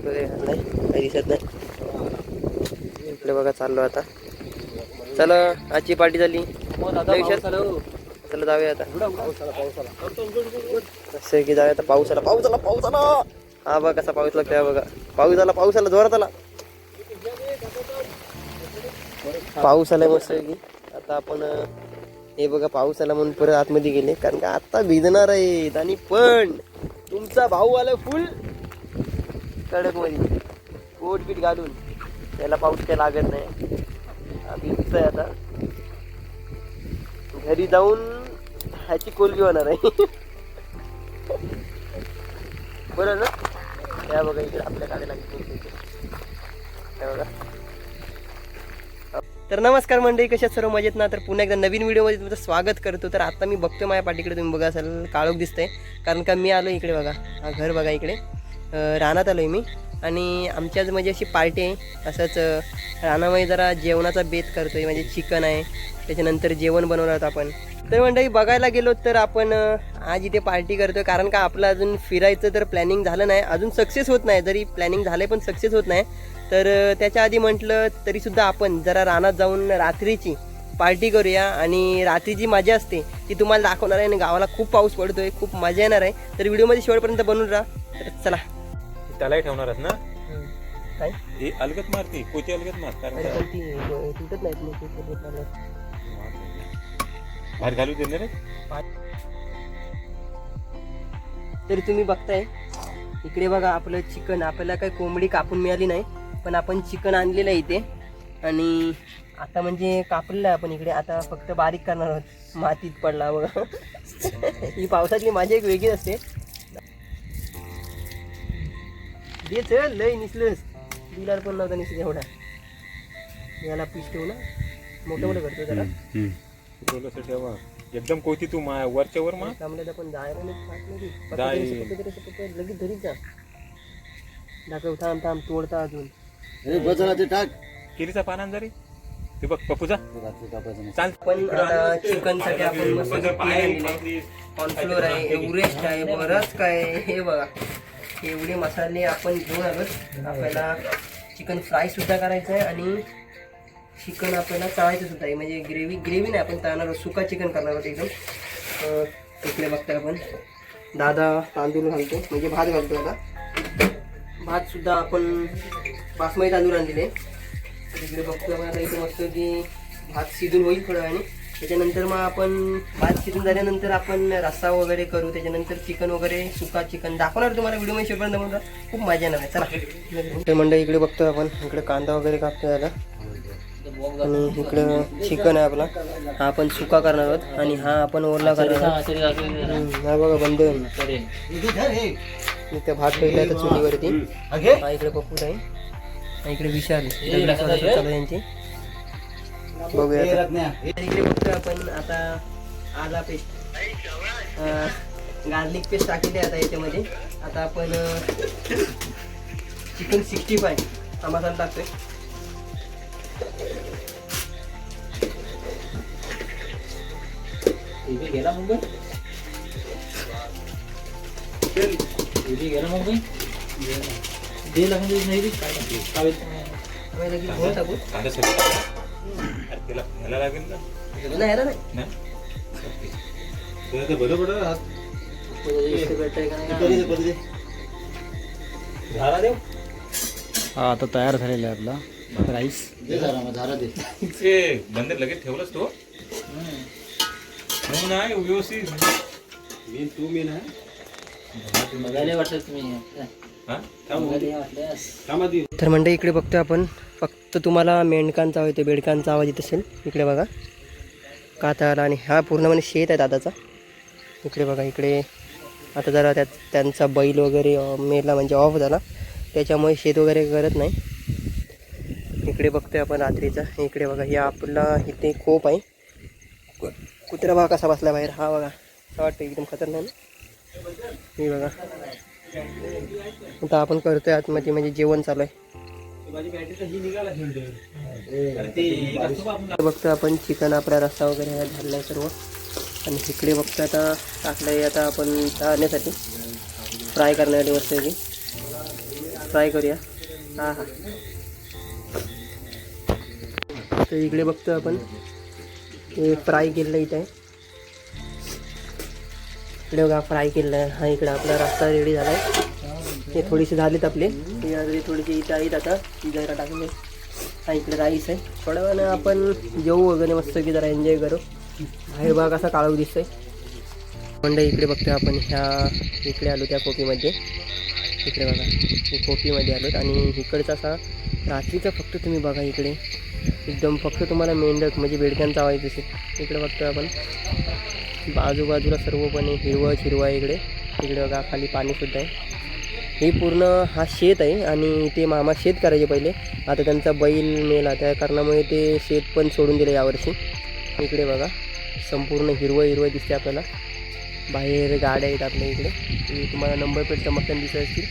Coat वगैरे घातलाय, काही दिसत नाही. इकडे बघा चाललो आता. चला आजची पार्टी झाली. चला जाऊया आता. असं की जाऊया आता. पाऊस आला. हा बघा कसा पाऊस लागतोय बघा. पाऊस आला जोरात आला. पाऊस आलाय मस्त की. आता आपण हे बघा पाऊस आला म्हणून परत आतमध्ये गेले, कारण का आता भिजणार आहेत. आणि पण तुमचा भाऊ आलाय फुल कडक मध्ये कोट बीट घालून. त्याला पाऊस काय लागत नाही. भिजतोय आता. घरी जाऊन ह्याची कोलबी होणार आहे. बरं ना. त्या बघा इकडे आपल्या गाडीला बघा. तर नमस्कार मंडळी, कशात सर्व मजेत ना. तर पुन्हा एकदा नवीन व्हिडिओमध्ये तुमचं स्वागत करतो. तर आता मी बघतोय माझ्या पाठीकडे, तुम्ही बघा असाल काळोख दिसतंय, कारण का मी आलो इकडे बघा. हा घर बघा इकडे रानात आलो आहे मी. आणि आमच्याच म्हणजे अशी पार्टी आहे. असंच रानामध्ये जरा जेवणाचा बेत करतो आहे, म्हणजे चिकन आहे, त्याच्यानंतर जेवण बनवणार आहोत आपण. तर मंडळी बघायला गेलो तर आपण आज इथे पार्टी करतो, कारण का आपलं अजून फिरायचं तर प्लॅनिंग झालं नाही, अजून सक्सेस होत नाही. जरी प्लॅनिंग झालं पण सक्सेस होत नाही. तर त्याच्या आधी म्हटलं तरीसुद्धा आपण जरा रानात जाऊन रात्रीची पार्टी करूया. आणि रात्रीची मजा असते ती तुम्हाला दाखवणार आहे. आणि गावाला खूप पाऊस पडतोय, खूप मजा येणार आहे. तर व्हिडिओमध्ये शेवटपर्यंत बनून राहा. तर चला. त्यालाही ठेवणारच ना. काय हे अलगत मारते, कोची अलगत मार, कारण तुटत नाहीत. बाहेर घालू दे रे. तरी तुम्ही बघताय इकडे बघा आपलं चिकन. आपल्याला काही कोंबडी कापून मिळाली नाही, पण आपण चिकन आणलेलं आहे इथे. आणि आता म्हणजे कापलेलं आहे आपण इकडे. आता फक्त बारीक करणार आहोत. मातीत पडला बघा. ही पावसातली माझी एक वेगळी असते. दे चल, लय निसलंस. दिलार पण नव्हता निसलं एवढा. याला पीस ठेवू ना, मोठं करतो जरा. ठेवा एकदम कोती तू वरच्या वर मा थांबलेला पण जायला नाही. लगेच धरीत जा. दाखव. थांब तोडता अजून. केलीचा पाना जरी ते बघ पप्पूचा चाल. पण आता चिकन साठी आपण मस्त कॉर्नफ्लोअर आहे, एव्हरेस्ट आहे, बरंच काय. हे बघा एवढे मसाले आपण घेऊन आलोत. आपल्याला चिकन फ्राय सुद्धा करायचं आहे आणि चिकन आपल्याला तळायचं सुद्धा आहे. म्हणजे ग्रेव्ही नाही, आपण तळणार आहोत. सुका चिकन करणार आहोत एकदम. इकडे बघताय आपण दादा तांदूळ घालतो, म्हणजे भात घालतो. आता भात सुद्धा आपण बासमती तांदूळ आणलेले. इकडे बघतोय आपण आता इथे मस्त की भात शिजून होईल थोड्या वेळाने. त्याच्यानंतर मग आपण भात शिजून झाल्यानंतर आपण रस्सा वगैरे करू. त्याच्यानंतर चिकन वगैरे सुका चिकन दाखवणार तुम्हाला व्हिडिओमध्ये शेवटपर्यंत. म्हणून खूप मजा येणार आहे. चला ते मंडळी इकडे बघतोय आपण. इकडे कांदा वगैरे कापतोय आता. आणि इकडं चिकन आहे आपला. हा आपण सुका करणार आहोत आणि हा आपण ओरला करणार आहोत. हा बघा बंद. इथे भात ठेवला आहे चुलीवरती. हा इकडे पप्पू आहे, इकडे विशाल चालू यांची. बघूया इकडे बघतोय आपण आता आला पेस्ट, गार्लिक पेस्ट टाकलेली आहे आता याच्यामध्ये. आता आपण चिकन 65 हा मसाला टाकतोय. गेला मुंबई गेला मुंबई दे लागून नाही लागेल हा आता तयार झालेला आहे आपला राईस. बंदर लगेच ठेवलंच तो नाही व्यवस्थित. तर मंडळी इकडे बघतोय आपण. फक्त तुम्हाला मेंढकांचा आवाज येतो, बेडकांचा आवाज येत असेल. इकडे बघा काताला. आणि हा पूर्णपणे शेत आहे दादाचा. इकडे बघा इकडे आता जरा त्यांचा बैल वगैरे मेला, म्हणजे ऑफ झाला, त्याच्यामुळे शेत वगैरे करत नाही. इकडे बघतोय आपण रात्रीचा. इकडे बघा हे आपला इथे खोप आहे. कुत्रा बघा कसा बसला बाहेर. हा बघा असं वाटतं एकदम खतरनाक. हे बघा आता आपण करतोय आतमध्ये, म्हणजे जेवण चालू आहे. बघतो आपण चिकन आपला रस्सा वगैरे झालेला आहे सर्व. आणि इकडे बघतो आता टाकलं आहे आता आपण तळण्यासाठी, फ्राय करण्यासाठी मस्त की. फ्राय करूया. हां हां. तर इकडे बघतो आपण हे फ्राय केलेलं इथं आहे. इकडे बघा फ्राय केलेलं आहे. हा इकडे आपला रस्ता रेडी झाला आहे. हे थोडीशी झालीत आपले. थोडीशी इथं आहेत आता ती जरा टाकून. हा इकडे राईस आहे. थोड्या वेळानं आपण जेवू वगैरे मस्त की जरा एन्जॉय करू. बाहेर बघा कसा काळोख दिसतोय. मंडळी इकडे बघतोय आपण ह्या इकडे आलो त्या कोपीमध्ये. इकडे बघा हे कोपीमध्ये आलोत आणि इकडचा असा रात्रीचा फक्त तुम्ही बघा इकडे एकदम फक्त तुम्हाला मेंढक म्हणजे बेडक्यांचा आवाज दिसेल. इकडे बघतोय आपण आजूबाजूला सर्वपणे हिरवळ हिरवळ आहे इकडे. इकडे बघा खाली पाणीसुद्धा आहे. हे पूर्ण हा शेत आहे आणि ते मामा शेत करायचे पहिले. आता त्यांचा बैल मेला त्या कारणामुळे ते शेत पण सोडून दिलं यावर्षी. इकडे बघा संपूर्ण हिरवळ हिरवळ दिसते आपल्याला. बाहेर गाड्या आहेत आपल्या इकडे. तुम्हाला नंबर प्लेट चमकताना दिसत असतील.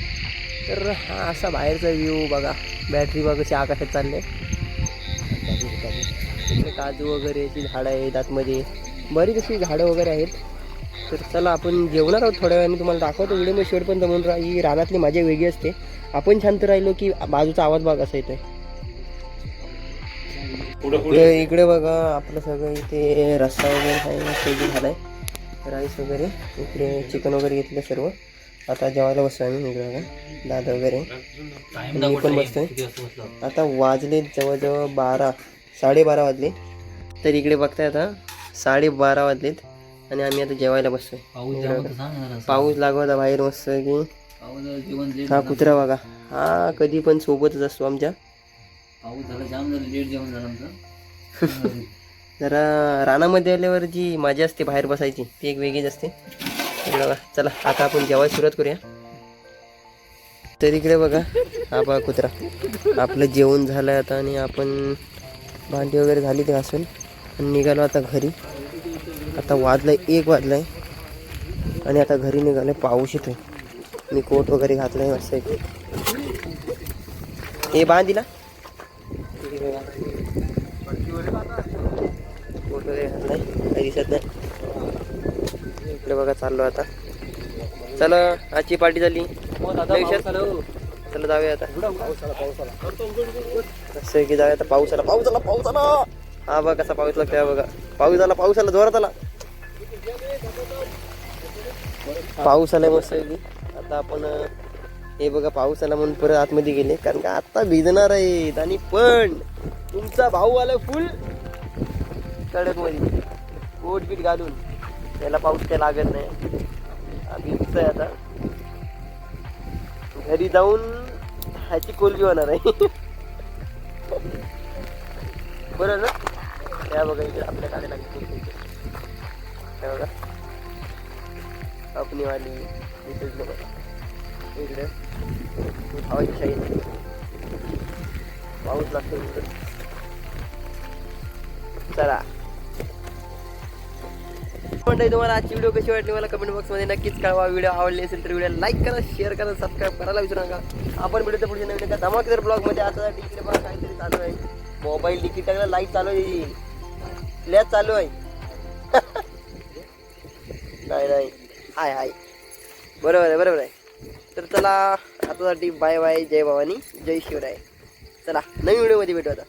तर हा असा बाहेरचा व्ह्यू बघा. बॅटरी बघा कशी आकाशात चालले. इकडे काजू वगैरेची झाडं आहेत आतमध्ये. बरीच अशी झाडं वगैरे आहेत. तर चला आपण जेवणार आहोत थोड्या वेळाने. तुम्हाला दाखवतो व्हिडिओ मध्ये शेवट पण जमून राहा. ही रानातली मजा वेगळी असते. आपण शांत राहिलो की बाजूचा आवाज बघ असा येतोय. तर इकडे बघा आपलं सगळं इथे रस्सा वगैरे आहे झालाय. राईस वगैरे इकडे चिकन वगैरे घेतलं सर्व. आता जेवायला बसतो आम्ही. इकडे बघा दादा वगैरे मी पण बसतोय. आता वाजले जवळजवळ 12-12:30 वाजले. तर इकडे बघताय आता 12:30 वाजलेत आणि आम्ही आता जेवायला बसतोय. पाऊस लागवता बाहेर मस्त की. हा कुत्रा बघा हा कधी पण सोबतच असतो आमच्या. जरा रानामध्ये आल्यावर जी मजा असते बाहेर बसायची ती एक वेगळीच असते. बघा चला आता आपण जेवायला सुरुवात करूया. तर इकडे बघा हा बघा कुत्रा. आपलं जेवण झालं आता आणि आपण भांडी वगैरे झाली ते घासून निघालो आता घरी. आता वाजलाय 1 वाजलाय आणि आता घरी निघालोय. पाऊस येतोय. मी कोट वगैरे घातलाय मस्त. हे बांधीला कोट वगैरे घातलाय काही दिसत नाही. इकडे बघा चाललो आता. चला आजची पार्टी झाली. चला जाऊया आता. असं की जाऊया आता. पाऊस आला. हा बघा कसा पाऊस लागतोय बघा. पाऊस आला जोरात आला. पाऊस आलाय मस्त की. आता आपण हे बघा पाऊस आला म्हणून परत आतमध्ये गेले कारण का आता भिजणार आहेत. आणि पण तुमचा भाऊ आला फुल कडक मध्ये कोट बीट घालून. त्याला पाऊस काय लागत नाही. भिजतोय आता. घरी जाऊन ह्याची कोलबी होणार आहे. बरं ना. त्या बघा इकडे आपल्या गाड्या लागली. त्या बघा अपनी वाली इकडे हवाची शाही. पाऊस लागतो इकडे. चला म्हणताय तुम्हाला आजची व्हिडिओ कशी वाटली मला कमेंट बॉक्समध्ये नक्कीच कळवा. व्हिडिओ आवडली असेल तर व्हिडिओ लाईक करा, शेअर करा, सबस्क्राईब करायला विसरू नका. आपण व्हिडिओच्या पुढच्या नवीन एका धमाकेदार ब्लॉगमध्ये आता इकडे बघा काहीतरी चालू आहे. मोबाईल तिकीट टाकला लाईट चालू आहे. फ्लॅश चालू आहे. नाही हाय बरोबर आहे. तर चला आतासाठी बाय बाय. जय भवानी जय शिवराय. चला नवीन व्हिडिओमध्ये भेटू आता.